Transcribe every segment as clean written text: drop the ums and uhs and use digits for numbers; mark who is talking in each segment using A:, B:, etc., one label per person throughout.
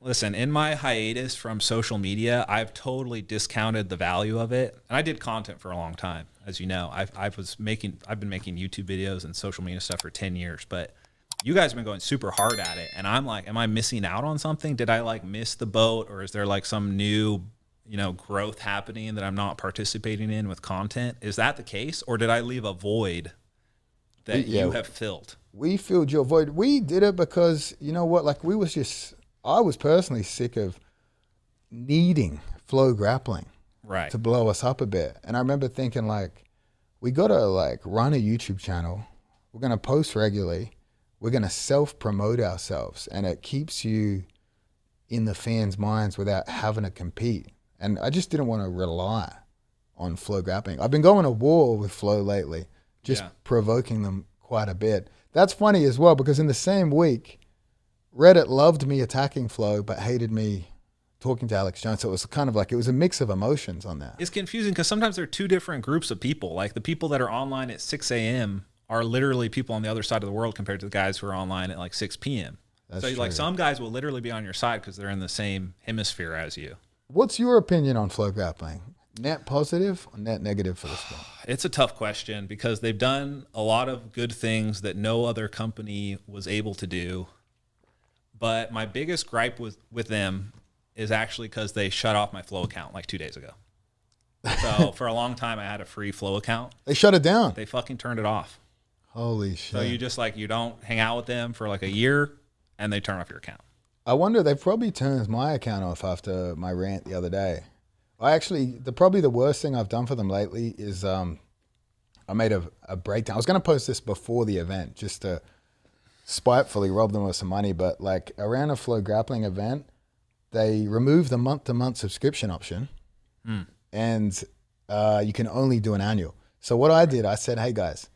A: Listen, in my hiatus from social media, I've totally discounted the value of it. And I did content for a long time, as you know. I've been making YouTube videos and social media stuff for 10 years, but you guys have been going super hard at it. And I'm like, am I missing out on something? Did I like miss the boat, or is there like some new, growth happening that I'm not participating in with content? Is that the case? Or did I leave a void that you have filled?
B: We filled your void. We did it because, you know what, like I was personally sick of needing FloGrappling to blow us up a bit. And I remember thinking, like, we got to like run a YouTube channel. We're going to post regularly. We're going to self-promote ourselves. And it keeps you in the fans' minds without having to compete. And I just didn't want to rely on FloGrappling. I've been going to war with Flo lately, just provoking them quite a bit. That's funny as well, because in the same week, Reddit loved me attacking Flo, but hated me talking to Alex Jones. So it was kind of like, it was a mix of emotions on that.
A: It's confusing because sometimes there are two different groups of people. Like the people that are online at 6 a.m. are literally people on the other side of the world compared to the guys who are online at like 6 p.m. That's so true. Like some guys will literally be on your side because they're in the same hemisphere as you.
B: What's your opinion on FloGrappling? Net positive or net negative for the sport?
A: It's a tough question because they've done a lot of good things that no other company was able to do. But my biggest gripe with them is actually because they shut off my Flow account like 2 days ago. So for a long time, I had a free Flow account.
B: They shut it down.
A: They fucking turned it off.
B: Holy shit.
A: So you just like, you don't hang out with them for like a year and they turn off your account.
B: I wonder, they probably turned my account off after my rant the other day. Probably the worst thing I've done for them lately is I made a breakdown. I was going to post this before the event just to spitefully rob them of some money, but like around a FloGrappling event, they removed the month-to-month subscription option and you can only do an annual. So what I did, I said, hey guys,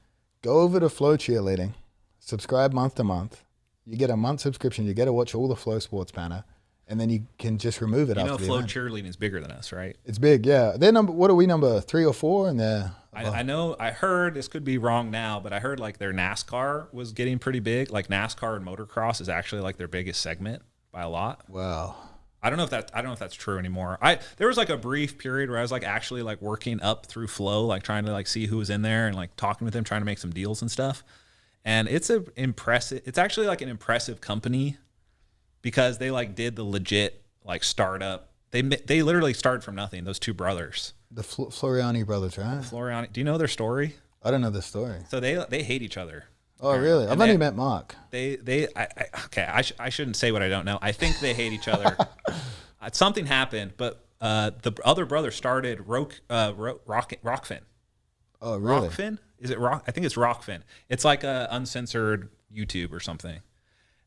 B: go over to Flow Cheerleading, subscribe month to month. You get a month subscription. You get to watch all the FloSports banner, and then you can just remove it after the event.
A: Flow Cheerleading is bigger than us, right?
B: It's big, yeah. They're what are we, number 3 or 4? And they're
A: I know. I heard, this could be wrong now, but I heard like their NASCAR was getting pretty big. Like NASCAR and motocross is actually like their biggest segment by a lot.
B: Wow.
A: I don't know if that's true anymore. There was like a brief period where I was like actually like working up through Flow, like trying to like see who was in there and like talking with them, trying to make some deals and stuff. And it's actually like an impressive company because they like did the legit like startup. They literally started from nothing. Those two brothers,
B: the Floriani brothers, right?
A: Floriani. Do you know their story?
B: I don't know the story.
A: So they hate each other.
B: Oh, really? I've only met Mark.
A: I shouldn't say what I don't know. I think they hate each other. Something happened, but the other brother started Rockfin.
B: Oh, really?
A: Rockfin? Is it Rock? I think it's Rockfin. It's like a uncensored YouTube or something.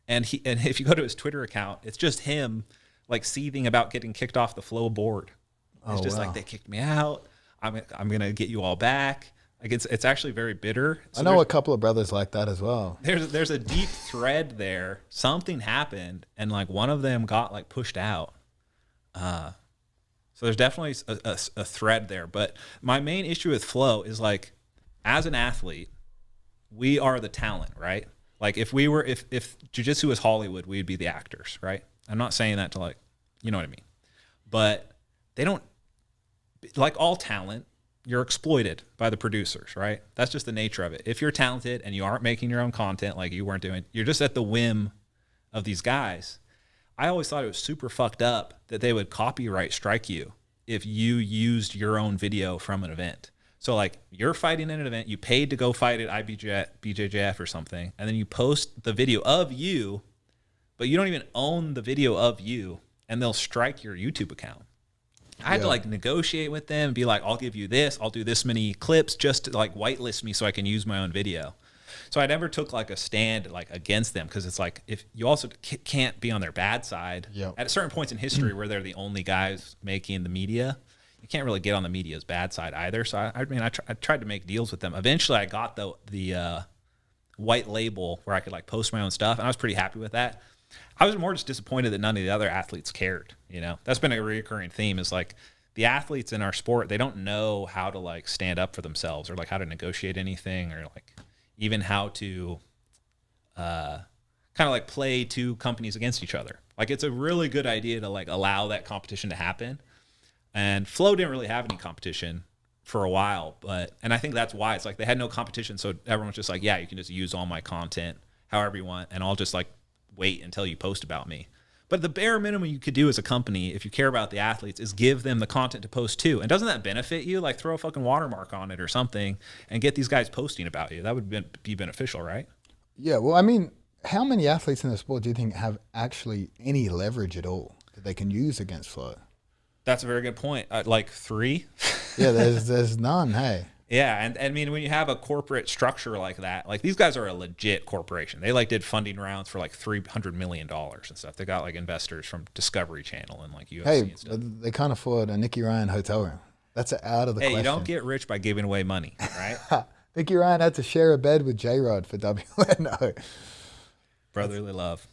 A: And if you go to his Twitter account, it's just him like seething about getting kicked off the Flow board. It's just like, they kicked me out. I'm gonna get you all back. Like it's actually very bitter. So
B: I know a couple of brothers like that as well.
A: There's a deep thread there. Something happened, and like one of them got like pushed out. So there's definitely a thread there. But my main issue with Flow is like, as an athlete, we are the talent, right? Like if jiu-jitsu was Hollywood, we'd be the actors, right? I'm not saying that to like, you know what I mean? But they don't, like all talent, you're exploited by the producers, right? That's just the nature of it. If you're talented and you aren't making your own content like you weren't doing, you're just at the whim of these guys. I always thought it was super fucked up that they would copyright strike you if you used your own video from an event. So like you're fighting in an event, you paid to go fight at BJJF or something, and then you post the video of you, but you don't even own the video of you, and they'll strike your YouTube account. I had to like negotiate with them and be like, I'll give you this, I'll do this many clips just to like whitelist me so I can use my own video. So I never took like a stand like against them, because it's like, if you also can't be on their bad side at certain points in history where they're the only guys making the media. You can't really get on the media's bad side either. So I tried to make deals with them. Eventually I got the white label where I could like post my own stuff, and I was pretty happy with that. I was more just disappointed that none of the other athletes cared. You know, that's been a recurring theme, is like the athletes in our sport, they don't know how to like stand up for themselves, or like how to negotiate anything, or like even how to kind of like play two companies against each other. Like, it's a really good idea to like allow that competition to happen. And Flo didn't really have any competition for a while, and I think that's why it's like they had no competition. So everyone's just like, yeah, you can just use all my content however you want, and I'll just like wait until you post about me. But the bare minimum you could do as a company, if you care about the athletes, is give them the content to post too. And doesn't that benefit you? Like, throw a fucking watermark on it or something and get these guys posting about you. That would be beneficial, right?
B: Yeah, well, I mean, how many athletes in the sport do you think have actually any leverage at all that they can use against Flo?
A: That's a very good point. Like 3?
B: Yeah, there's none, hey.
A: Yeah, and I mean, when you have a corporate structure like that, like these guys are a legit corporation. They like did funding rounds for like $300 million and stuff. They got like investors from Discovery Channel and like UFC and stuff.
B: They can't afford a Nicky Ryan hotel room. That's out of the question.
A: Hey, you don't get rich by giving away money, right?
B: Nicky Ryan had to share a bed with J-Rod for WNO.
A: Brotherly love.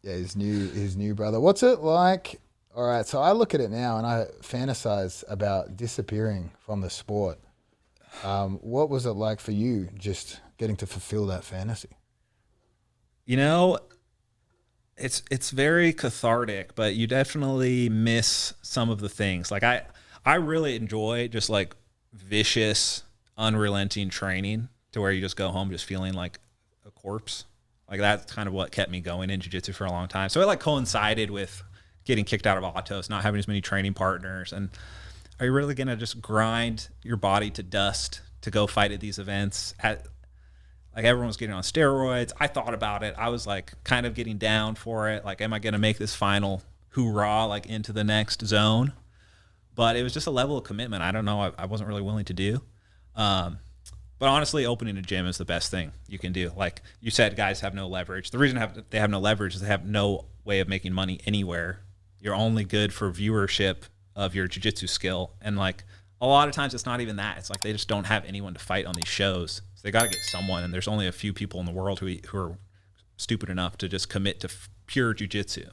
B: Yeah, his new brother. What's it like? All right, so I look at it now and I fantasize about disappearing from the sport. What was it like for you just getting to fulfill that fantasy?
A: You know, it's very cathartic, but you definitely miss some of the things. Like I really enjoy just like vicious, unrelenting training to where you just go home just feeling like a corpse. Like that's kind of what kept me going in jiu-jitsu for a long time. So it like coincided with getting kicked out of Autos, not having as many training partners. And are you really going to just grind your body to dust to go fight at these events? Like everyone was getting on steroids. I thought about it. I was like kind of getting down for it. Like, am I going to make this final hoorah like into the next zone? But it was just a level of commitment I don't know. I wasn't really willing to do. But honestly, opening a gym is the best thing you can do. Like you said, guys have no leverage. The reason they have no leverage is they have no way of making money anywhere. You're only good for viewership of your jiu-jitsu skill. And like a lot of times it's not even that. It's like they just don't have anyone to fight on these shows. So they got to get someone. And there's only a few people in the world who are stupid enough to just commit to pure jiu-jitsu.